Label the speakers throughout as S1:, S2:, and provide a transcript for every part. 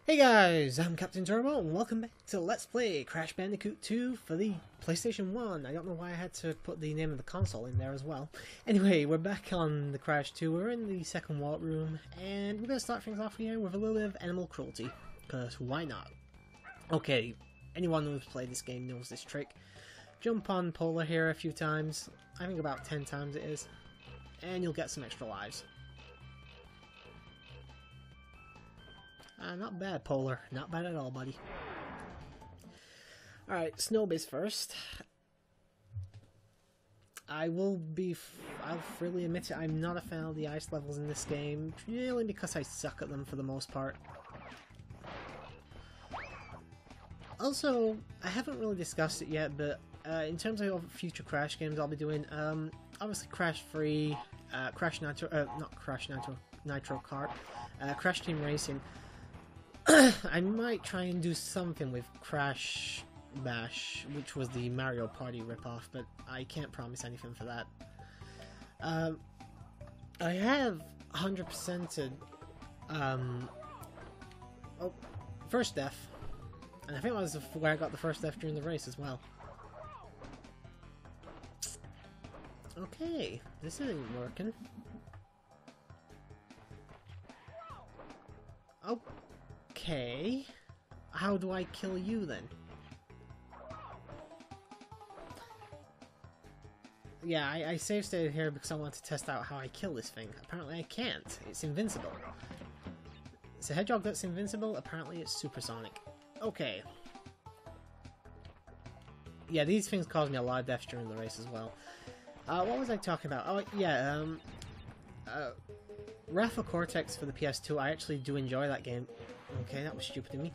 S1: Hey guys, I'm CaptainTurbo and welcome back to Let's Play Crash Bandicoot 2 for the PlayStation 1. I don't know why I had to put the name of the console in there as well. Anyway, we're back on the Crash 2, we're in the second warp room, and we're going to start things off here with a little bit of animal cruelty, because why not? Okay, anyone who's played this game knows this trick. Jump on Polar here a few times, I think about 10 times it is, and you'll get some extra lives. Not bad, Polar. Not bad at all, buddy. Alright, Snowbiz first. I'll freely admit it, I'm not a fan of the ice levels in this game, purely because I suck at them for the most part. Also, I haven't really discussed it yet, but in terms of future Crash games I'll be doing, obviously Crash Free, Crash Nitro, not Crash Nitro, Nitro Kart, Crash Team Racing. I might try and do something with Crash Bash, which was the Mario Party ripoff, but I can't promise anything for that. I have 100%ed first death, and I think that was where I got the first death during the race as well. Okay, this isn't working. Okay, how do I kill you then? Yeah, I save stated here because I want to test out how I kill this thing. Apparently I can't. It's invincible. It's a hedgehog that's invincible. Apparently it's supersonic. Okay. Yeah, these things caused me a lot of deaths during the race as well. What was I talking about? Oh, yeah, Wrath of Cortex for the PS2, I actually do enjoy that game. Okay, that was stupid of me.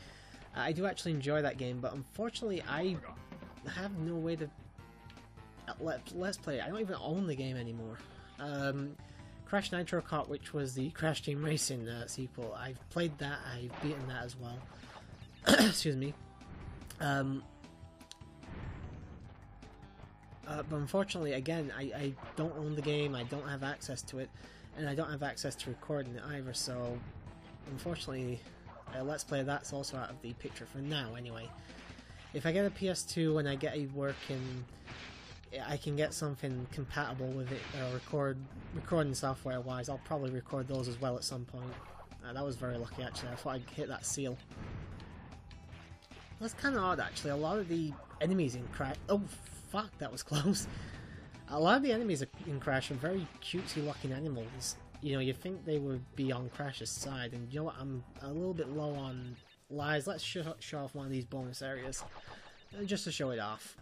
S1: I do actually enjoy that game, but unfortunately I have no way to let's play it. I don't even own the game anymore. Crash Nitro Kart, which was the Crash Team Racing sequel, I've played that, I've beaten that as well. Excuse me. But unfortunately, again, I don't own the game, I don't have access to it, and I don't have access to recording it either, so unfortunately Let's Play that's also out of the picture for now anyway. If I get a PS2 and I get a working, I can get something compatible with it, recording software wise, I'll probably record those as well at some point. That was very lucky actually, I thought I'd hit that seal. That's kind of odd actually, a lot of the enemies in Crash... Oh fuck, that was close. A lot of the enemies in Crash are very cutesy looking animals. You know, you think they would be on Crash's side, and you know what, I'm a little bit low on lives. Let's show off one of these bonus areas, just to show it off.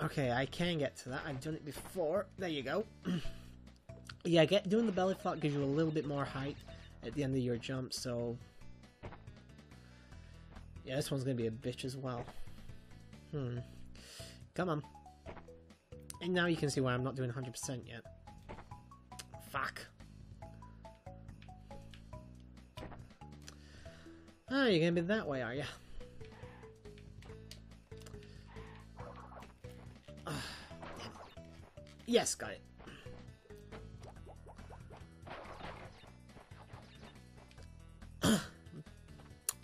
S1: Okay, I can get to that, I've done it before. There you go. Yeah, doing the belly flop gives you a little bit more height at the end of your jump, so... Yeah, this one's gonna be a bitch as well. Come on. And now you can see why I'm not doing 100% yet. Fuck. Oh, you're gonna be that way, are you? Yes, got it.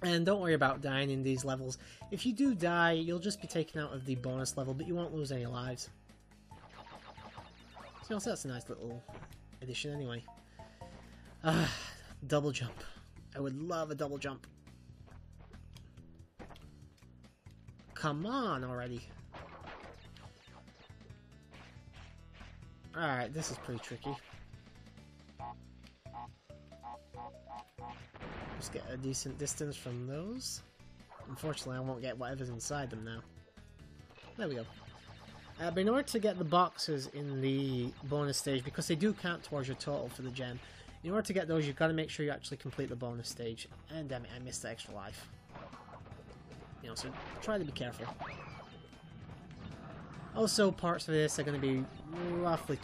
S1: And don't worry about dying in these levels. If you do die, you'll just be taken out of the bonus level, but you won't lose any lives. So that's a nice little addition anyway. Double jump. I would love a double jump. Come on already. Alright, this is pretty tricky. Just get a decent distance from those. Unfortunately, I won't get whatever's inside them now. There we go. But in order to get the boxes in the bonus stage, because they do count towards your total for the gem, in order to get those, you've got to make sure you actually complete the bonus stage. And damn it, I missed the extra life. You know, so try to be careful. Also, parts of this are going to be roughly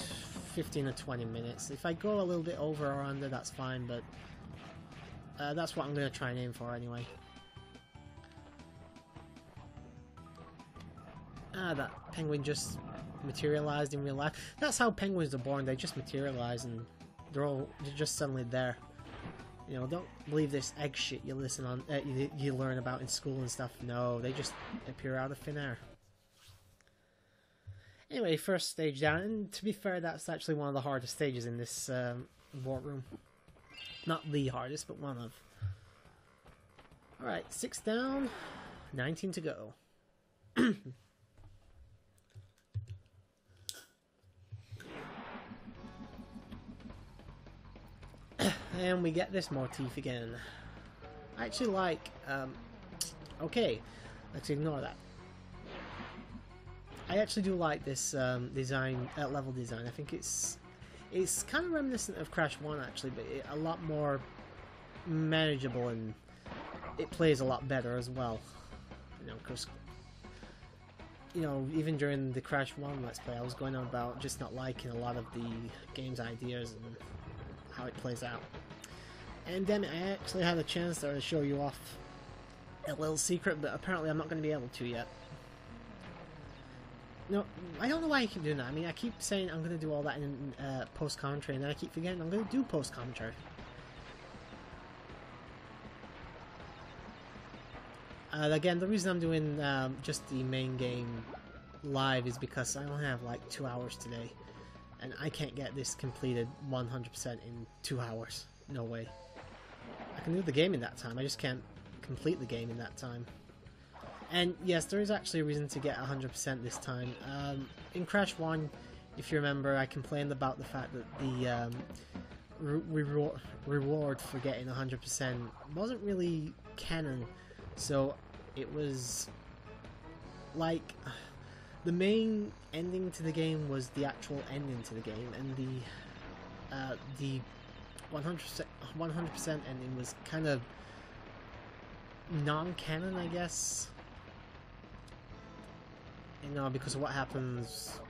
S1: 15 or 20 minutes. If I go a little bit over or under, that's fine, but that's what I'm going to try and aim for anyway. That penguin just materialized in real life. That's how penguins are born, they just materialize and they're just suddenly there. You know, don't believe this egg shit you listen on, you learn about in school and stuff. No, they just appear out of thin air. Anyway, first stage down, and to be fair, that's actually one of the hardest stages in this warp room. Not the hardest, but one of. Alright, 6 down, 19 to go. And we get this motif again. I actually like, okay, let's ignore that. I actually do like this design, level design. I think it's kind of reminiscent of Crash 1 actually, but a lot more manageable, and it plays a lot better as well. You know, because, you know, even during the Crash 1 Let's Play, I was going on about just not liking a lot of the game's ideas and how it plays out. And then I actually had a chance there to show you off a little secret, but apparently I'm not going to be able to yet. No, I don't know why I keep doing that. I mean, I keep saying I'm going to do all that in post-commentary, and then I keep forgetting I'm going to do post-commentary. Again, the reason I'm doing just the main game live is because I only have like 2 hours today, and I can't get this completed 100% in 2 hours. No way. I can do the game in that time, I just can't complete the game in that time. And yes, there is actually a reason to get 100% this time. In Crash 1, if you remember, I complained about the fact that the reward for getting 100% wasn't really canon. So it was like the main ending to the game was the actual ending to the game, and the 100% ending was kind of non-canon, I guess. You know, because of what happens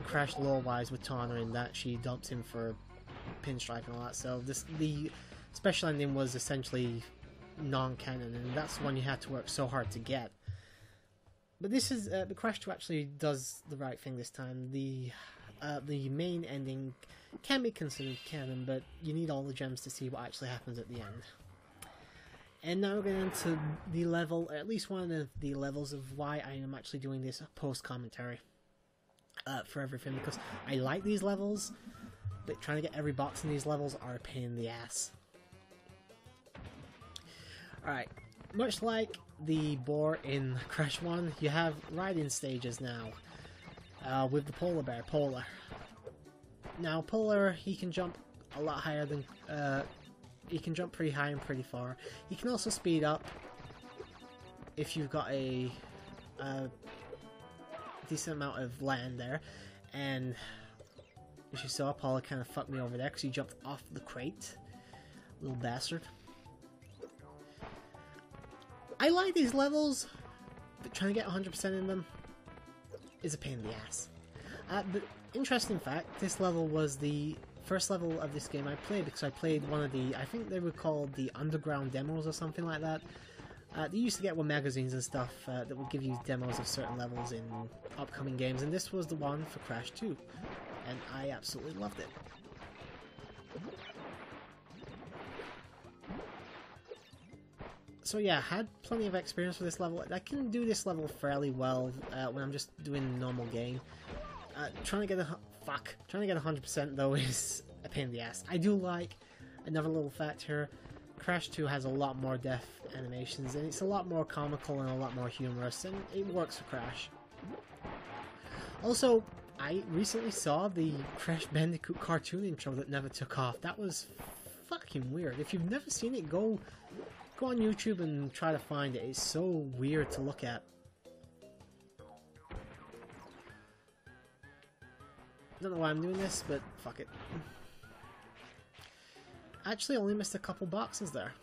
S1: Crash lore-wise with Tawna, in that she dumps him for Pinstripe and all that. So the special ending was essentially non-canon, and that's the one you had to work so hard to get. But this is the Crash 2 actually does the right thing this time. The main ending can be considered canon, but you need all the gems to see what actually happens at the end. And now we're getting into the level, or at least one of the levels of why I am actually doing this post-commentary for everything, because I like these levels, but trying to get every box in these levels are a pain in the ass. Alright, much like the boar in Crash 1, you have riding stages now, with the polar bear, Polar. Now, Polar, he can jump a lot higher than, he can jump pretty high and pretty far. He can also speed up if you've got a decent amount of land there. And as you saw, Polar kind of fucked me over there because he jumped off the crate. Little bastard. I like these levels, but trying to get 100% in them is a pain in the ass. But interesting fact, this level was the first level of this game I played, because I played one of the, I think they were called the underground demos or something like that. They used to get with magazines and stuff that would give you demos of certain levels in upcoming games, and this was the one for Crash 2, and I absolutely loved it. So yeah, I had plenty of experience with this level. I can do this level fairly well when I'm just doing a normal game. Trying to get 100% though is a pain in the ass. I do like, another little fact here, Crash 2 has a lot more death animations, and it's a lot more comical and a lot more humorous, and it works for Crash. Also, I recently saw the Crash Bandicoot cartoon intro that never took off. That was fucking weird. If you've never seen it, go on YouTube and try to find it. It's so weird to look at. Don't know why I'm doing this, but fuck it. Actually, I only missed a couple boxes there.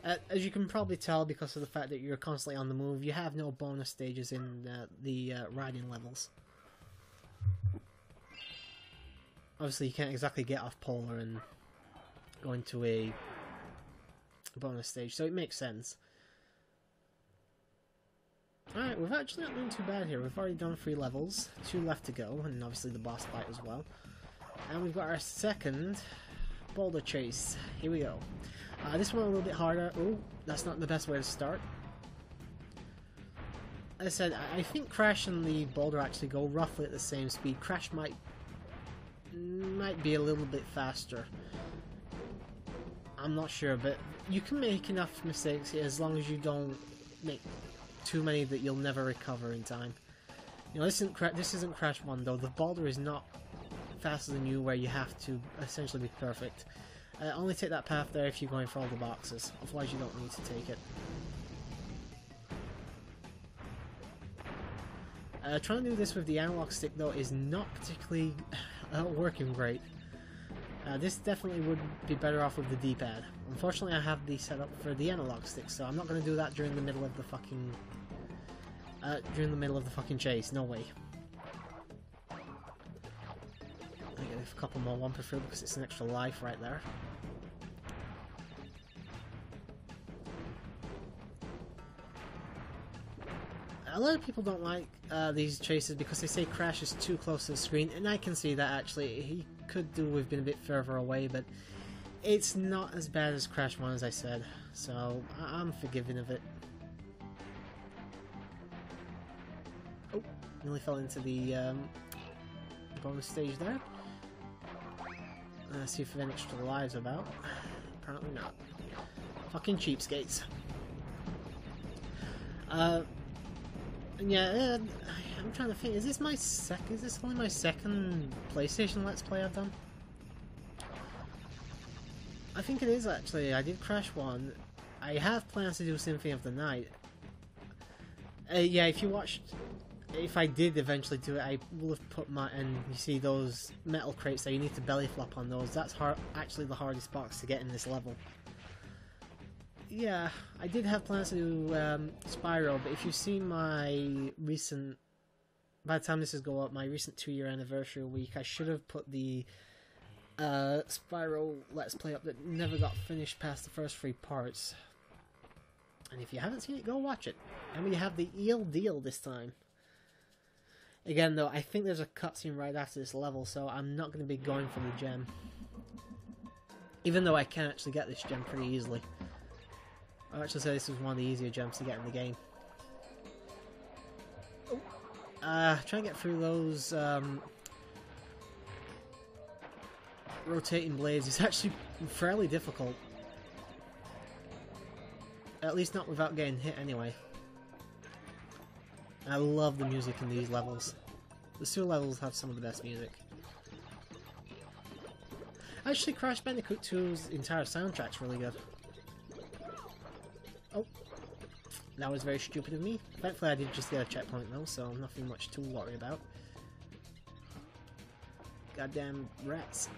S1: As you can probably tell, because of the fact that you're constantly on the move, you have no bonus stages in the riding levels. Obviously, you can't exactly get off Polar and go into a bonus stage, so it makes sense. Alright, we've actually not doing too bad here. We've already done 3 levels, 2 left to go, and obviously the boss fight as well. And we've got our second boulder chase. Here we go. This one a little bit harder. Oh, that's not the best way to start. As I said, I think Crash and the boulder actually go roughly at the same speed. Crash might be a little bit faster. I'm not sure, but you can make enough mistakes here as long as you don't make too many that you'll never recover in time. You know, this isn't Crash 1 though. The boulder is not faster than you where you have to essentially be perfect. Only take that path there if you're going for all the boxes, otherwise you don't need to take it. Trying to do this with the analog stick though is not particularly working great. This definitely would be better off with the D-pad. Unfortunately I have the setup for the analog stick, so I'm not going to do that during the middle of the fucking chase, no way. I get a couple more one per through because it's an extra life right there. A lot of people don't like these chases because they say Crash is too close to the screen, and I can see that actually. He could do with being a bit further away, but it's not as bad as Crash 1 as I said, so I'm forgiving of it. Oh, nearly fell into the bonus stage there. Let's see if there are any extra lives about. Apparently not. Fucking cheapskates. Yeah, I'm trying to think. Is this only my second PlayStation Let's Play I've done? I think it is actually. I did Crash 1. I have plans to do Symphony of the Night. Yeah, if I did eventually do it, I will have put and you see those metal crates there, you need to belly flop on those. That's actually the hardest box to get in this level. Yeah, I did have plans to do Spyro, but if you've seen my recent, by the time this is go up, my recent 2-year anniversary week, I should have put the Spyro Let's Play up that never got finished past the first 3 parts. And if you haven't seen it, go watch it. And we have the Eel Deal this time. Again though, I think there's a cutscene right after this level, so I'm not going to be going for the gem. Even though I can actually get this gem pretty easily. I'd actually say this was one of the easier gems to get in the game. Trying to get through those rotating blades is actually fairly difficult. At least not without getting hit anyway. I love the music in these levels. The sewer levels have some of the best music. Actually, Crash Bandicoot 2's entire soundtrack's really good. Oh, that was very stupid of me. Thankfully I did just get a checkpoint though, so nothing much to worry about. Goddamn rats.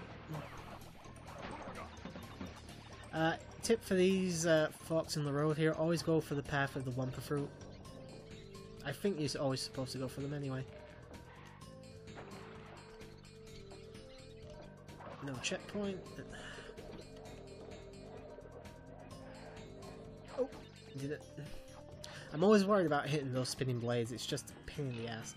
S1: Tip for these forks in the road here, always go for the path of the Wumpa fruit. I think you're always supposed to go for them anyway. No checkpoint. Oh, did it. I'm always worried about hitting those spinning blades, it's just a pain in the ass.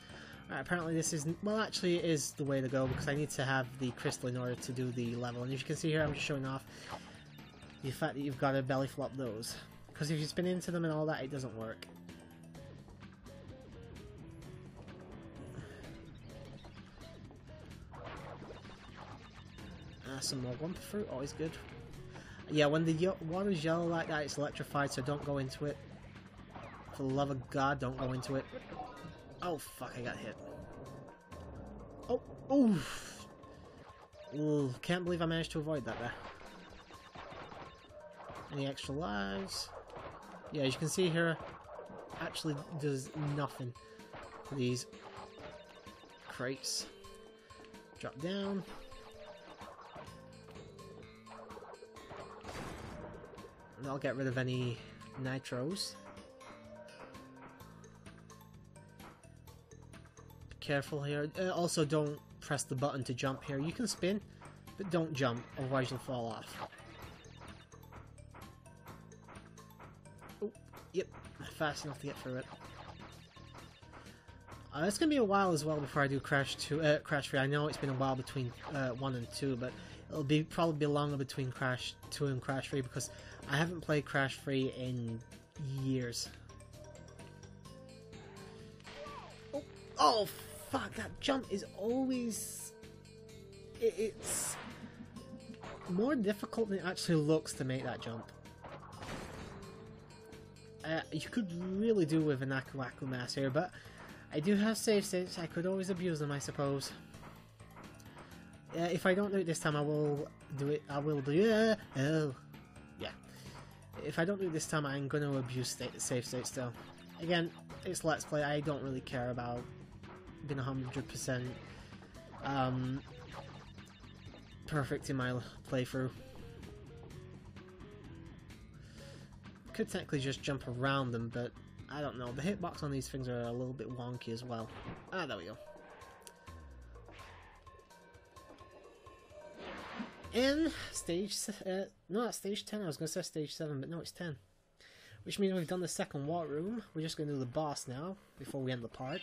S1: Right, apparently this isn't, well actually it is the way to go because I need to have the crystal in order to do the level, and as you can see here I'm just showing off the fact that you've got to belly flop those, because if you spin into them and all that it doesn't work. Some more Wumpa fruit, always good. Yeah, when the water's yellow like that it's electrified, so don't go into it. For the love of God, don't go into it. Oh fuck, I got hit. Oh, oof. Ooh, can't believe I managed to avoid that there. Any extra lives? Yeah, as you can see here, actually does nothing for these crates. Drop down. And I'll get rid of any nitros. Be careful here. Also, don't press the button to jump here. You can spin, but don't jump, otherwise you'll fall off. Oh, yep, fast enough to get through it. It's gonna be a while as well before I do Crash 3. I know it's been a while between 1 and 2, but it'll probably be longer between Crash 2 and Crash 3 because I haven't played Crash 3 in years. Oh fuck! That jump is always... It's more difficult than it actually looks to make that jump. You could really do with an Aku Aku Mask here, but I do have save states. I could always abuse them, I suppose. If I don't do it this time, I will do it. Oh, yeah. If I don't do it this time, I'm going to abuse save states still. Again, it's Let's Play. I don't really care about being 100% perfect in my playthrough. Could technically just jump around them, but I don't know. The hitbox on these things are a little bit wonky as well. Ah, there we go. And stage... no, that's stage 10. I was going to say stage 7, but no, it's 10. Which means we've done the second war room. We're just going to do the boss now, before we end the part.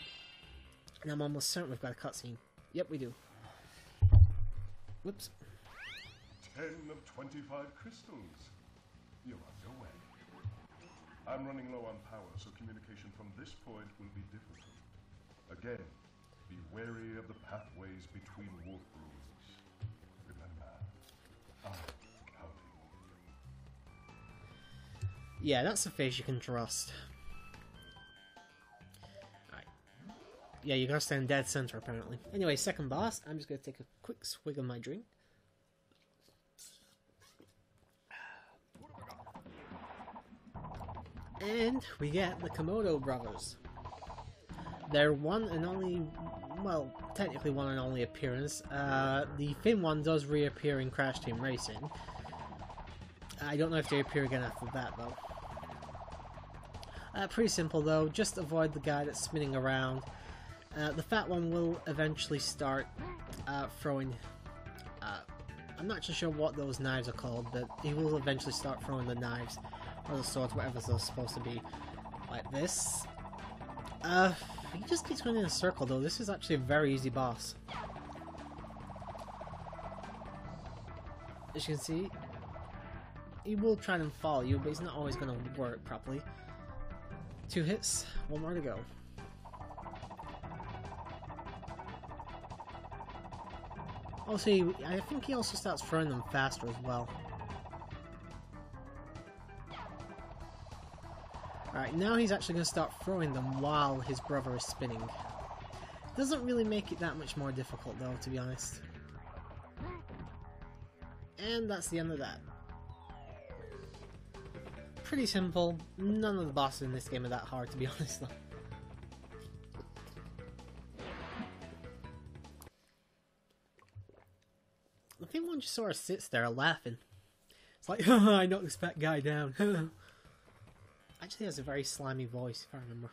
S1: And I'm almost certain we've got a cutscene. Yep, we do. Whoops.
S2: 10 of 25 crystals. You're on your way. I'm running low on power, so communication from this point will be difficult. Again, be wary of the pathways between warp rooms. Remember, I'm counting on you.
S1: Yeah, that's a face you can trust. Alright. Yeah, you gotta stand dead center, apparently. Anyway, second boss. I'm just gonna take a quick swig of my drink. And we get the Komodo brothers. Their one and only, well, technically one and only appearance. The Finn one does reappear in Crash Team Racing. I don't know if they appear again after that, though. Pretty simple, though. Just avoid the guy that's spinning around. The fat one will eventually start throwing... I'm not too sure what those knives are called, but he will eventually start throwing the knives. Or the swords, whatever they're supposed to be. Like this. He just keeps going in a circle, though. This is actually a very easy boss. As you can see, he will try and follow you, but he's not always going to work properly. 2 hits, 1 more to go. Also, I think he also starts throwing them faster as well. Alright, now he's actually going to start throwing them while his brother is spinning. Doesn't really make it that much more difficult though, to be honest. And that's the end of that. Pretty simple. None of the bosses in this game are that hard, to be honest though. I think one just sort of sits there laughing. It's like, I knocked this fat guy down. Actually has a very slimy voice, if I remember.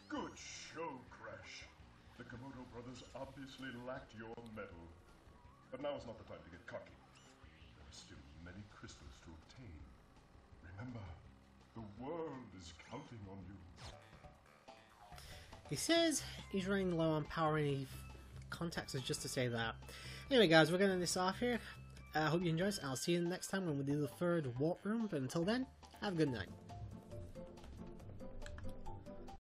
S2: Good show, Crash. The Komodo brothers obviously lacked your mettle. But now is not the time to get cocky. There are still many crystals to obtain. Remember, the world is counting on you.
S1: He says he's running low on power and he contacts us just to say that. Anyway guys, we're going to end this off here. I hope you enjoyed this. I'll see you next time when we do the third warp room. But until then, have a good night.